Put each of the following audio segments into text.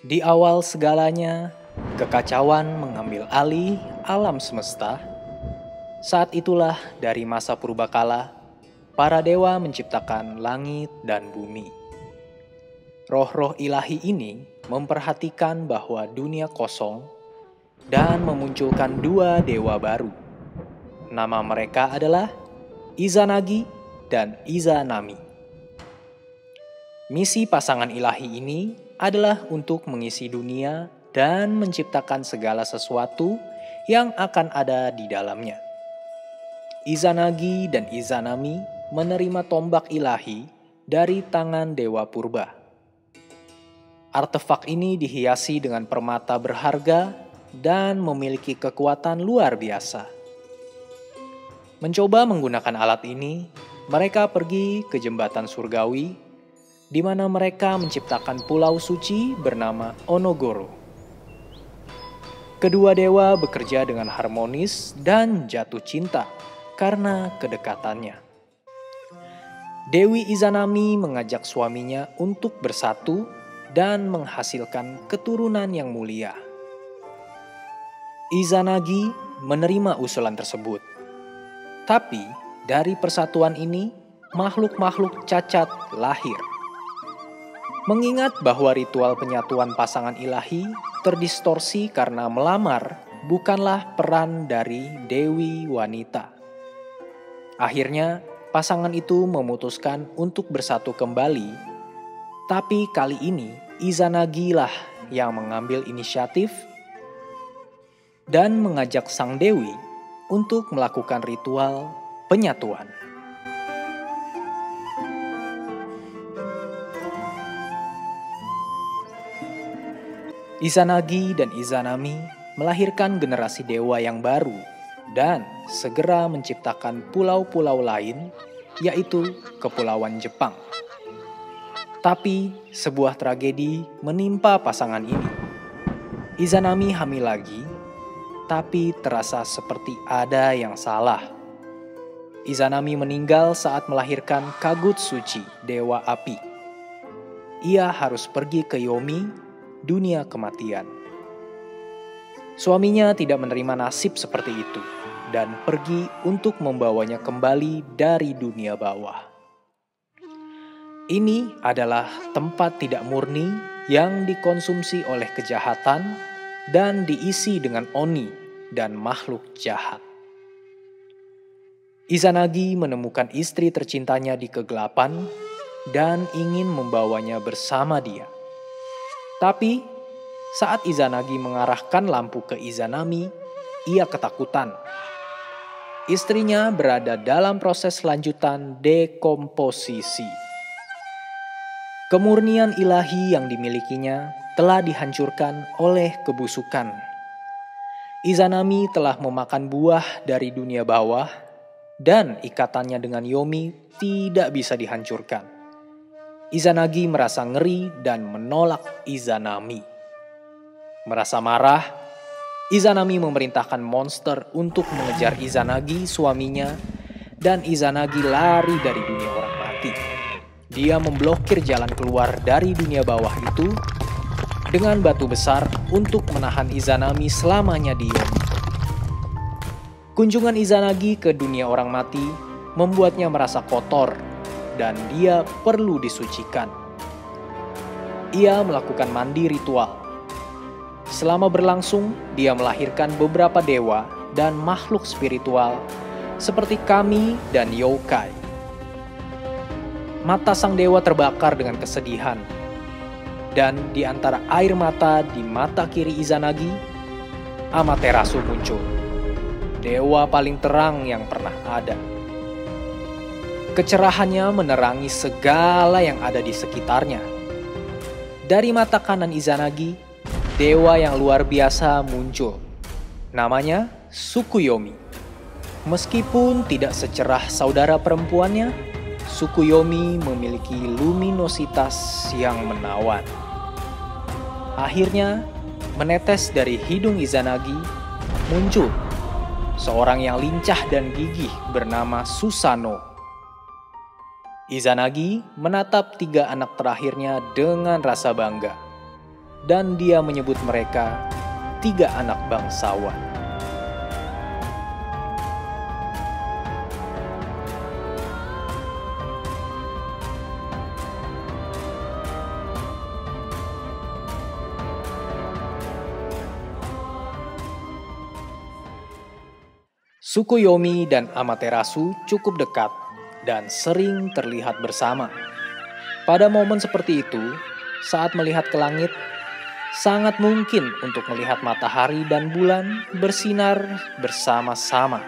Di awal segalanya, kekacauan mengambil alih alam semesta. Saat itulah dari masa purbakala, para dewa menciptakan langit dan bumi. Roh-roh ilahi ini memperhatikan bahwa dunia kosong dan memunculkan dua dewa baru. Nama mereka adalah Izanagi dan Izanami. Misi pasangan ilahi ini adalah untuk mengisi dunia dan menciptakan segala sesuatu yang akan ada di dalamnya. Izanagi dan Izanami menerima tombak ilahi dari tangan Dewa Purba. Artefak ini dihiasi dengan permata berharga dan memiliki kekuatan luar biasa. Mencoba menggunakan alat ini, mereka pergi ke jembatan surgawi, di mana mereka menciptakan pulau suci bernama Onogoro. Kedua dewa bekerja dengan harmonis dan jatuh cinta karena kedekatannya. Dewi Izanami mengajak suaminya untuk bersatu dan menghasilkan keturunan yang mulia. Izanagi menerima usulan tersebut. Tapi dari persatuan ini, makhluk-makhluk cacat lahir. Mengingat bahwa ritual penyatuan pasangan ilahi terdistorsi karena melamar bukanlah peran dari dewi wanita. Akhirnya, pasangan itu memutuskan untuk bersatu kembali, tapi kali ini Izanagi lah yang mengambil inisiatif dan mengajak sang dewi untuk melakukan ritual penyatuan. Izanagi dan Izanami melahirkan generasi dewa yang baru dan segera menciptakan pulau-pulau lain, yaitu Kepulauan Jepang. Tapi sebuah tragedi menimpa pasangan ini. Izanami hamil lagi, tapi terasa seperti ada yang salah. Izanami meninggal saat melahirkan Kagut Suci, Dewa Api. Ia harus pergi ke Yomi, dunia kematian. Suaminya tidak menerima nasib seperti itu dan pergi untuk membawanya kembali dari dunia bawah. Ini adalah tempat tidak murni yang dikonsumsi oleh kejahatan dan diisi dengan oni dan makhluk jahat. Izanagi menemukan istri tercintanya di kegelapan dan ingin membawanya bersama dia. Tapi saat Izanagi mengarahkan lampu ke Izanami, ia ketakutan. Istrinya berada dalam proses lanjutan dekomposisi. Kemurnian ilahi yang dimilikinya telah dihancurkan oleh kebusukan. Izanami telah memakan buah dari dunia bawah dan ikatannya dengan Yomi tidak bisa dihancurkan. Izanagi merasa ngeri dan menolak Izanami. Merasa marah, Izanami memerintahkan monster untuk mengejar Izanagi suaminya dan Izanagi lari dari dunia orang mati. Dia memblokir jalan keluar dari dunia bawah itu dengan batu besar untuk menahan Izanami selamanya di Yomi. Kunjungan Izanagi ke dunia orang mati membuatnya merasa kotor dan dia perlu disucikan. Ia melakukan mandi ritual. Selama berlangsung, dia melahirkan beberapa dewa dan makhluk spiritual seperti kami dan yokai. Mata sang dewa terbakar dengan kesedihan. Dan di antara air mata di mata kiri Izanagi, Amaterasu muncul. Dewa paling terang yang pernah ada. Kecerahannya menerangi segala yang ada di sekitarnya. Dari mata kanan Izanagi, dewa yang luar biasa muncul. Namanya Tsukuyomi. Meskipun tidak secerah saudara perempuannya, Tsukuyomi memiliki luminositas yang menawan. Akhirnya, menetes dari hidung Izanagi, muncul seorang yang lincah dan gigih bernama Susanoo. Izanagi menatap tiga anak terakhirnya dengan rasa bangga. dan dia menyebut mereka 3 anak bangsawan. Tsukuyomi dan Amaterasu cukup dekat dan sering terlihat bersama. Pada momen seperti itu, saat melihat ke langit, sangat mungkin untuk melihat matahari dan bulan bersinar bersama-sama.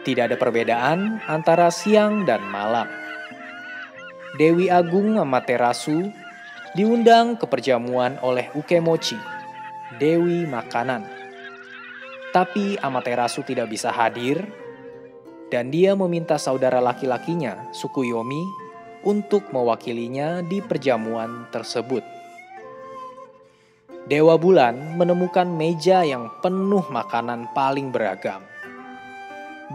Tidak ada perbedaan antara siang dan malam. Dewi Agung Amaterasu diundang ke perjamuan oleh Ukemochi, Dewi Makanan. Tapi Amaterasu tidak bisa hadir, dan dia meminta saudara laki-lakinya, Tsukuyomi, untuk mewakilinya di perjamuan tersebut. Dewa Bulan menemukan meja yang penuh makanan paling beragam.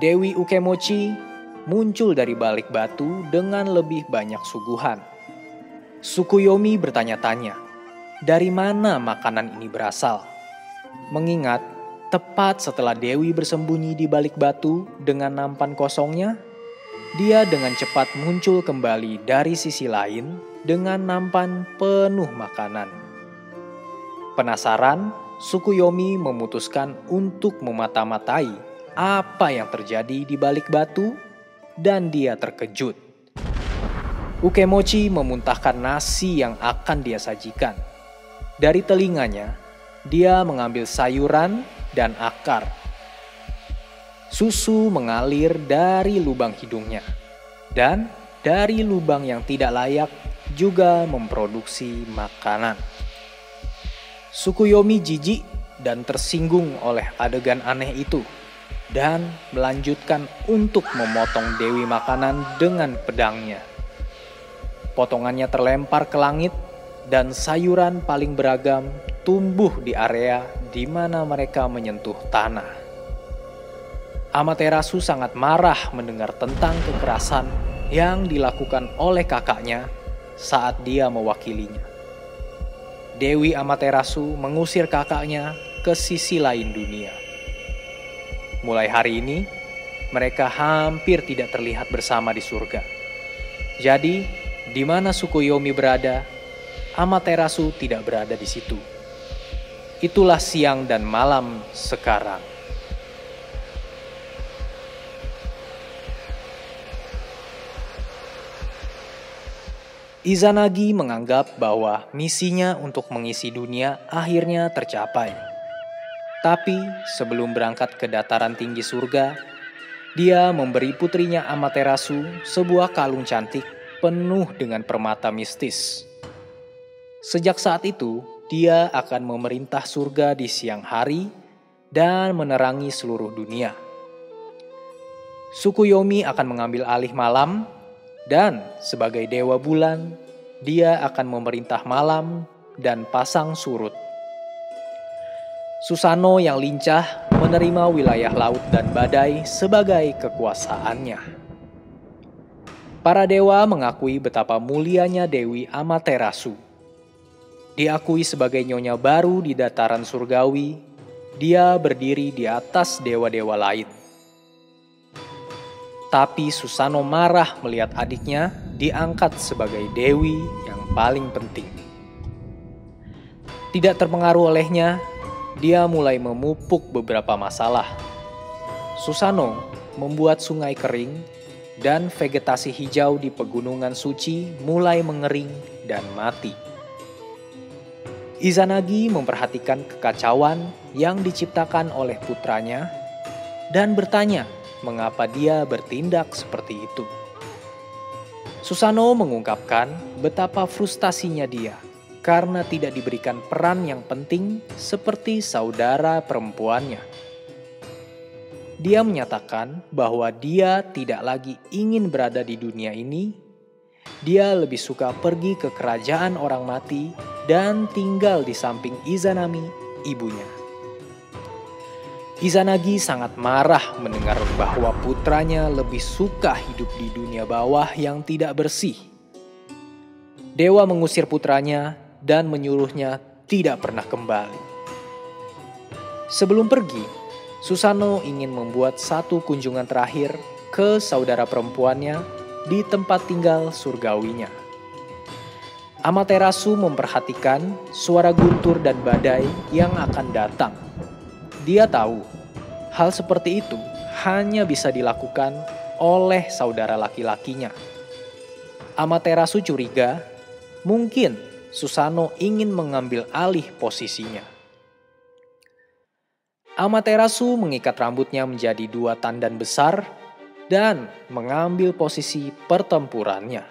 Dewi Ukemochi muncul dari balik batu dengan lebih banyak suguhan. Tsukuyomi bertanya-tanya, dari mana makanan ini berasal? Mengingat tepat setelah Dewi bersembunyi di balik batu dengan nampan kosongnya, dia dengan cepat muncul kembali dari sisi lain dengan nampan penuh makanan. Penasaran, Tsukuyomi memutuskan untuk memata-matai apa yang terjadi di balik batu, dan dia terkejut. Ukemochi memuntahkan nasi yang akan dia sajikan. Dari telinganya, dia mengambil sayuran dan akar. Susu mengalir dari lubang hidungnya, dan dari lubang yang tidak layak juga memproduksi makanan. Tsukuyomi jijik dan tersinggung oleh adegan aneh itu, dan melanjutkan untuk memotong Dewi Makanan dengan pedangnya. Potongannya terlempar ke langit, dan sayuran paling beragam tumbuh di area di mana mereka menyentuh tanah. Amaterasu sangat marah mendengar tentang kekerasan yang dilakukan oleh kakaknya saat dia mewakilinya. Dewi Amaterasu mengusir kakaknya ke sisi lain dunia. Mulai hari ini, mereka hampir tidak terlihat bersama di surga. Jadi, di mana Tsukuyomi berada, Amaterasu tidak berada di situ. Itulah siang dan malam sekarang. Izanagi menganggap bahwa misinya untuk mengisi dunia akhirnya tercapai. Tapi sebelum berangkat ke dataran tinggi surga, dia memberi putrinya Amaterasu sebuah kalung cantik penuh dengan permata mistis. Sejak saat itu, dia akan memerintah surga di siang hari dan menerangi seluruh dunia. Tsukuyomi akan mengambil alih malam, dan sebagai Dewa Bulan, dia akan memerintah malam dan pasang surut. Susanoo yang lincah menerima wilayah laut dan badai sebagai kekuasaannya. Para dewa mengakui betapa mulianya Dewi Amaterasu. Diakui sebagai nyonya baru di dataran surgawi, dia berdiri di atas dewa-dewa lain. Tapi Susanoo marah melihat adiknya diangkat sebagai dewi yang paling penting. Tidak terpengaruh olehnya, dia mulai memupuk beberapa masalah. Susanoo membuat sungai kering dan vegetasi hijau di pegunungan suci mulai mengering dan mati. Izanagi memperhatikan kekacauan yang diciptakan oleh putranya dan bertanya mengapa dia bertindak seperti itu. Susanoo mengungkapkan betapa frustasinya dia karena tidak diberikan peran yang penting seperti saudara perempuannya. Dia menyatakan bahwa dia tidak lagi ingin berada di dunia ini. Dia lebih suka pergi ke kerajaan orang mati dan tinggal di samping Izanami, ibunya. Izanagi sangat marah mendengar bahwa putranya lebih suka hidup di dunia bawah yang tidak bersih. Dewa mengusir putranya dan menyuruhnya tidak pernah kembali. Sebelum pergi, Susanoo ingin membuat satu kunjungan terakhir ke saudara perempuannya di tempat tinggal surgawinya. Amaterasu memperhatikan suara guntur dan badai yang akan datang. Dia tahu hal seperti itu hanya bisa dilakukan oleh saudara laki-lakinya. Amaterasu curiga mungkin Susanoo ingin mengambil alih posisinya. Amaterasu mengikat rambutnya menjadi 2 tandan besar dan mengambil posisi pertempurannya.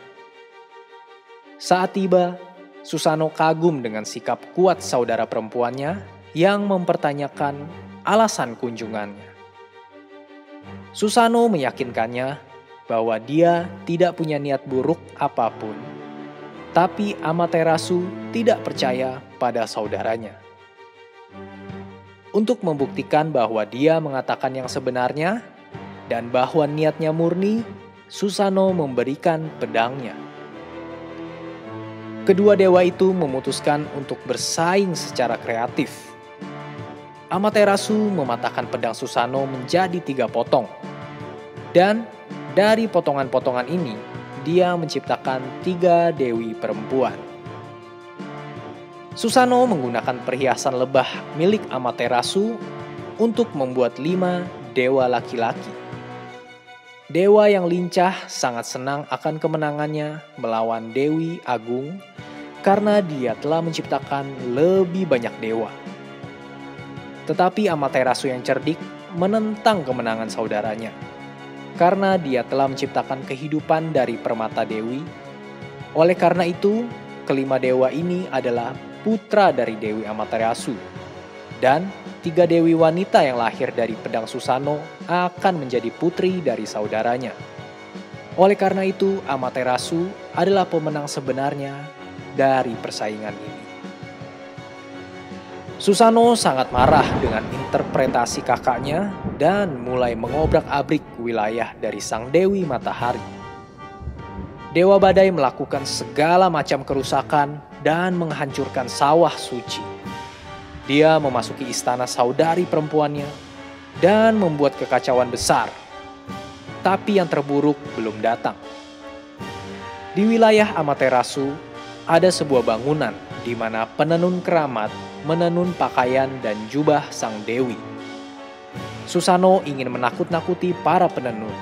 Saat tiba, Susanoo kagum dengan sikap kuat saudara perempuannya yang mempertanyakan alasan kunjungannya. Susanoo meyakinkannya bahwa dia tidak punya niat buruk apapun, tapi Amaterasu tidak percaya pada saudaranya. Untuk membuktikan bahwa dia mengatakan yang sebenarnya dan bahwa niatnya murni, Susanoo memberikan pedangnya. Kedua dewa itu memutuskan untuk bersaing secara kreatif. Amaterasu mematahkan pedang Susanoo menjadi 3 potong. Dan dari potongan-potongan ini, dia menciptakan 3 dewi perempuan. Susanoo menggunakan perhiasan lebah milik Amaterasu untuk membuat 5 dewa laki-laki. Dewa yang lincah sangat senang akan kemenangannya melawan Dewi Agung karena dia telah menciptakan lebih banyak dewa. Tetapi Amaterasu yang cerdik menentang kemenangan saudaranya karena dia telah menciptakan kehidupan dari permata dewi. Oleh karena itu, kelima dewa ini adalah putra dari Dewi Amaterasu. Dan 3 dewi wanita yang lahir dari pedang Susanoo akan menjadi putri dari saudaranya. Oleh karena itu, Amaterasu adalah pemenang sebenarnya dari persaingan ini. Susanoo sangat marah dengan interpretasi kakaknya dan mulai mengobrak-abrik wilayah dari sang Dewi Matahari. Dewa Badai melakukan segala macam kerusakan dan menghancurkan sawah suci. Dia memasuki istana saudari perempuannya dan membuat kekacauan besar. Tapi yang terburuk belum datang. Di wilayah Amaterasu ada sebuah bangunan di mana penenun keramat menenun pakaian dan jubah sang dewi. Susanoo ingin menakut-nakuti para penenun.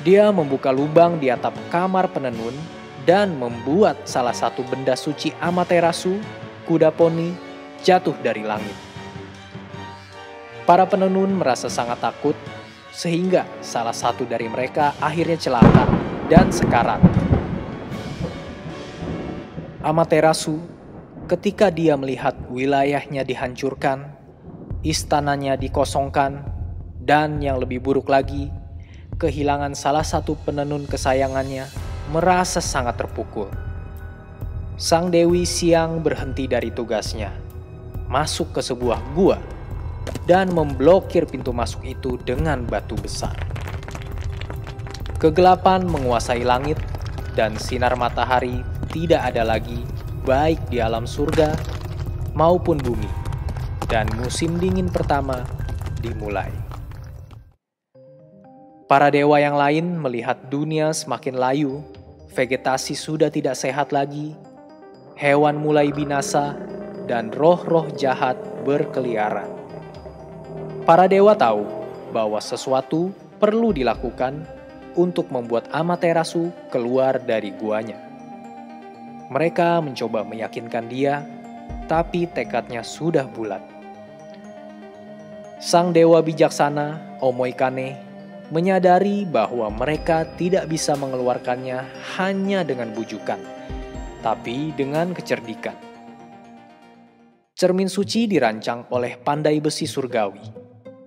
Dia membuka lubang di atap kamar penenun dan membuat salah satu benda suci Amaterasu, kuda poni, jatuh dari langit. Para penenun merasa sangat takut sehingga salah satu dari mereka akhirnya celaka dan sekarat. Amaterasu, ketika dia melihat wilayahnya dihancurkan, istananya dikosongkan, dan yang lebih buruk lagi, kehilangan salah satu penenun kesayangannya, merasa sangat terpukul. Sang Dewi Siang berhenti dari tugasnya, masuk ke sebuah gua, dan memblokir pintu masuk itu dengan batu besar. Kegelapan menguasai langit, dan sinar matahari tidak ada lagi baik di alam surga maupun bumi, dan musim dingin pertama dimulai. Para dewa yang lain melihat dunia semakin layu, vegetasi sudah tidak sehat lagi, hewan mulai binasa, dan roh-roh jahat berkeliaran. Para dewa tahu bahwa sesuatu perlu dilakukan untuk membuat Amaterasu keluar dari guanya. Mereka mencoba meyakinkan dia, tapi tekadnya sudah bulat. Sang dewa bijaksana, Omoikane, menyadari bahwa mereka tidak bisa mengeluarkannya hanya dengan bujukan, tapi dengan kecerdikan. Cermin suci dirancang oleh pandai besi surgawi,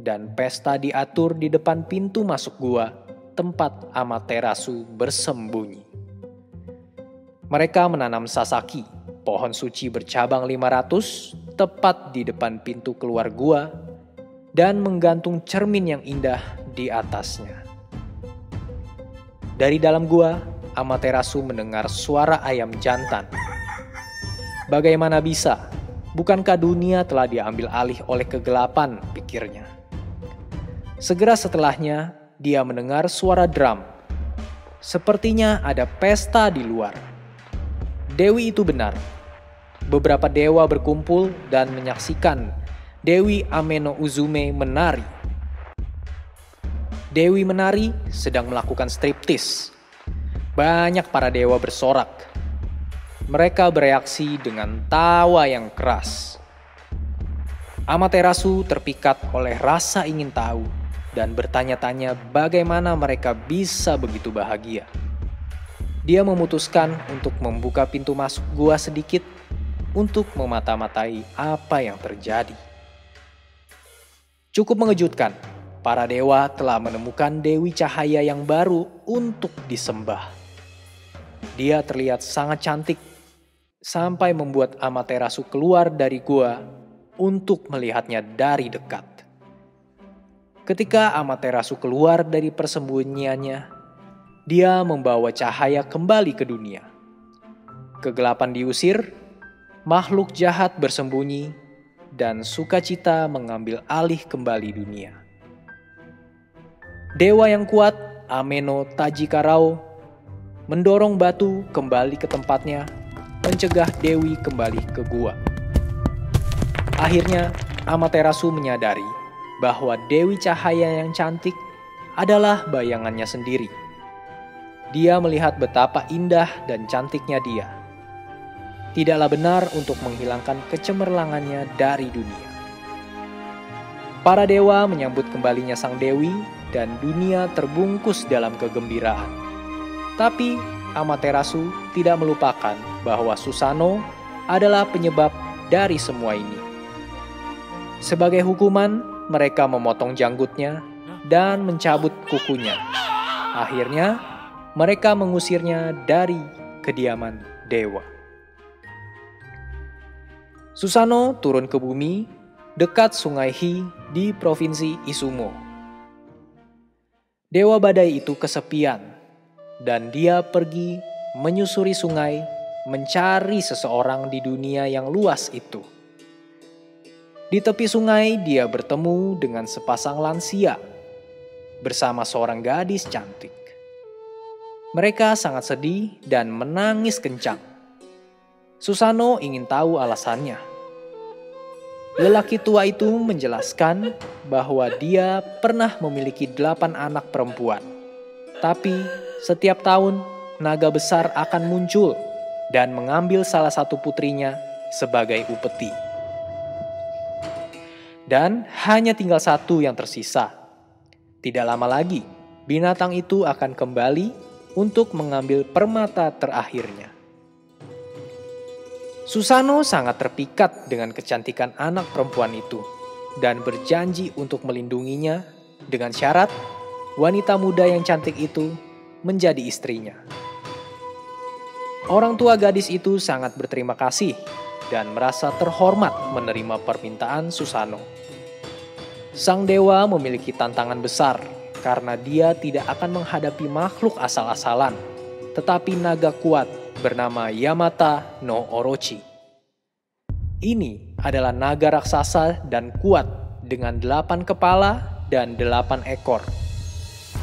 dan pesta diatur di depan pintu masuk gua tempat Amaterasu bersembunyi. Mereka menanam sasaki, pohon suci bercabang 500, tepat di depan pintu keluar gua, dan menggantung cermin yang indah di atasnya. Dari dalam gua, Amaterasu mendengar suara ayam jantan. Bagaimana bisa? Bukankah dunia telah diambil alih oleh kegelapan, pikirnya. Segera setelahnya, dia mendengar suara drum. Sepertinya ada pesta di luar. Dewi itu benar. Beberapa dewa berkumpul dan menyaksikan Dewi Ameno Uzume menari. Dewi menari sedang melakukan striptis. Banyak para dewa bersorak. Mereka bereaksi dengan tawa yang keras. Amaterasu terpikat oleh rasa ingin tahu dan bertanya-tanya bagaimana mereka bisa begitu bahagia. Dia memutuskan untuk membuka pintu masuk gua sedikit untuk memata-matai apa yang terjadi. Cukup mengejutkan, para dewa telah menemukan Dewi Cahaya yang baru untuk disembah. Dia terlihat sangat cantik, sampai membuat Amaterasu keluar dari gua untuk melihatnya dari dekat. Ketika Amaterasu keluar dari persembunyiannya, dia membawa cahaya kembali ke dunia. Kegelapan diusir, makhluk jahat bersembunyi, dan sukacita mengambil alih kembali dunia. Dewa yang kuat, Ameno Tajikarau, mendorong batu kembali ke tempatnya, mencegah Dewi kembali ke gua. Akhirnya, Amaterasu menyadari bahwa Dewi Cahaya yang cantik adalah bayangannya sendiri. Dia melihat betapa indah dan cantiknya dia. Tidaklah benar untuk menghilangkan kecemerlangannya dari dunia. Para dewa menyambut kembalinya sang Dewi dan dunia terbungkus dalam kegembiraan. Tapi Amaterasu tidak melupakan bahwa Susanoo adalah penyebab dari semua ini. Sebagai hukuman, mereka memotong janggutnya dan mencabut kukunya. Akhirnya, mereka mengusirnya dari kediaman dewa. Susanoo turun ke bumi dekat Sungai Hi di Provinsi Izumo. Dewa badai itu kesepian. Dan dia pergi menyusuri sungai, mencari seseorang di dunia yang luas itu. Di tepi sungai, dia bertemu dengan sepasang lansia bersama seorang gadis cantik. Mereka sangat sedih dan menangis kencang. Susanoo ingin tahu alasannya. Lelaki tua itu menjelaskan bahwa dia pernah memiliki 8 anak perempuan. Tapi setiap tahun naga besar akan muncul dan mengambil salah satu putrinya sebagai upeti. Dan hanya tinggal satu yang tersisa. Tidak lama lagi, binatang itu akan kembali untuk mengambil permata terakhirnya. Susanoo sangat terpikat dengan kecantikan anak perempuan itu dan berjanji untuk melindunginya dengan syarat wanita muda yang cantik itu menjadi istrinya. Orang tua gadis itu sangat berterima kasih dan merasa terhormat menerima permintaan Susanoo. Sang dewa memiliki tantangan besar karena dia tidak akan menghadapi makhluk asal-asalan, tetapi naga kuat bernama Yamata no Orochi. Ini adalah naga raksasa dan kuat dengan 8 kepala dan 8 ekor.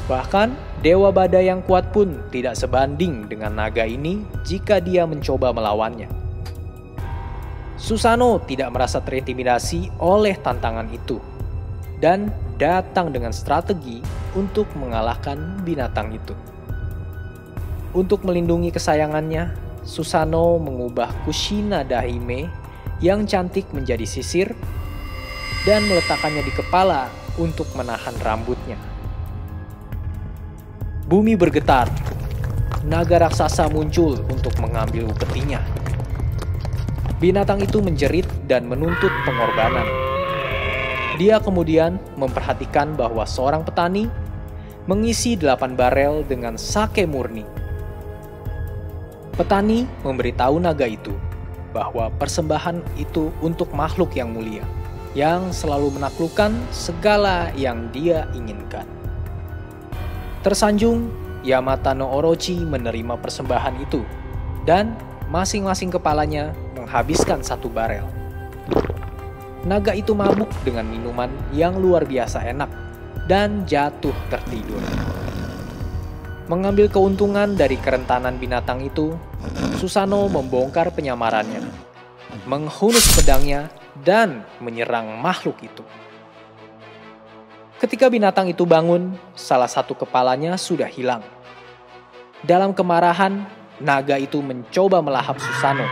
Bahkan dewa badai yang kuat pun tidak sebanding dengan naga ini jika dia mencoba melawannya. Susanoo tidak merasa terintimidasi oleh tantangan itu dan datang dengan strategi untuk mengalahkan binatang itu. Untuk melindungi kesayangannya, Susanoo mengubah Kushina Dahime yang cantik menjadi sisir dan meletakkannya di kepala untuk menahan rambutnya. Bumi bergetar. Naga raksasa muncul untuk mengambil upetinya. Binatang itu menjerit dan menuntut pengorbanan. Dia kemudian memperhatikan bahwa seorang petani mengisi 8 barel dengan sake murni. Petani memberitahu naga itu bahwa persembahan itu untuk makhluk yang mulia, yang selalu menaklukkan segala yang dia inginkan. Tersanjung, Yamata no Orochi menerima persembahan itu, dan masing-masing kepalanya menghabiskan 1 barel. Naga itu mabuk dengan minuman yang luar biasa enak dan jatuh tertidur. Mengambil keuntungan dari kerentanan binatang itu, Susano membongkar penyamarannya, menghunus pedangnya, dan menyerang makhluk itu. Ketika binatang itu bangun, salah satu kepalanya sudah hilang. Dalam kemarahan, naga itu mencoba melahap Susano.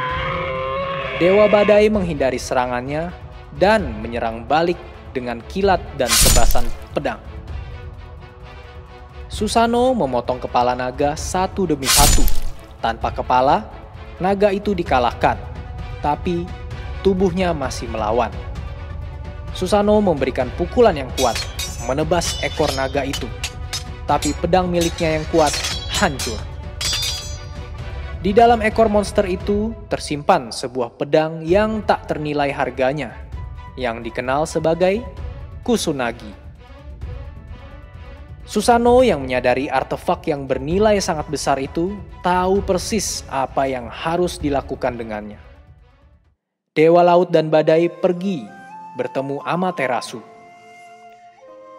Dewa Badai menghindari serangannya dan menyerang balik dengan kilat dan tebasan pedang. Susano memotong kepala naga satu demi satu. Tanpa kepala, naga itu dikalahkan, tapi tubuhnya masih melawan. Susano memberikan pukulan yang kuat, menebas ekor naga itu, tapi pedang miliknya yang kuat hancur. Di dalam ekor monster itu tersimpan sebuah pedang yang tak ternilai harganya, yang dikenal sebagai Kusunagi. Susano yang menyadari artefak yang bernilai sangat besar itu tahu persis apa yang harus dilakukan dengannya. Dewa Laut dan Badai pergi bertemu Amaterasu.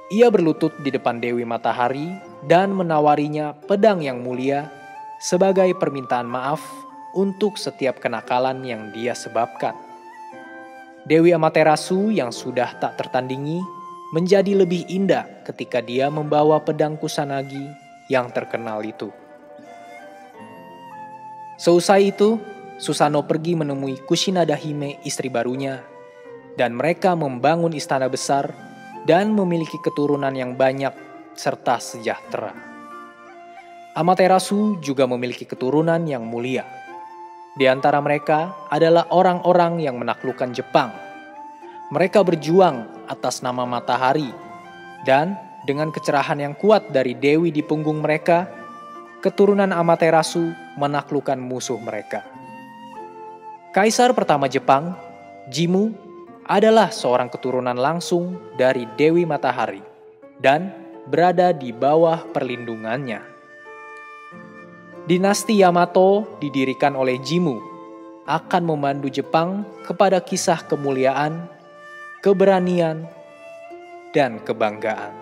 Ia berlutut di depan Dewi Matahari dan menawarinya pedang yang mulia sebagai permintaan maaf untuk setiap kenakalan yang dia sebabkan. Dewi Amaterasu yang sudah tak tertandingi menjadi lebih indah ketika dia membawa pedang Kusanagi yang terkenal itu. Seusai itu, Susano pergi menemui Kushinada Hime, istri barunya, dan mereka membangun istana besar dan memiliki keturunan yang banyak serta sejahtera. Amaterasu juga memiliki keturunan yang mulia. Di antara mereka adalah orang-orang yang menaklukkan Jepang. Mereka berjuang atas nama matahari, dan dengan kecerahan yang kuat dari dewi di punggung mereka, keturunan Amaterasu menaklukkan musuh mereka. Kaisar pertama Jepang, Jimmu, adalah seorang keturunan langsung dari Dewi Matahari dan berada di bawah perlindungannya. Dinasti Yamato didirikan oleh Jimmu akan memandu Jepang kepada kisah kemuliaan, keberanian, dan kebanggaan.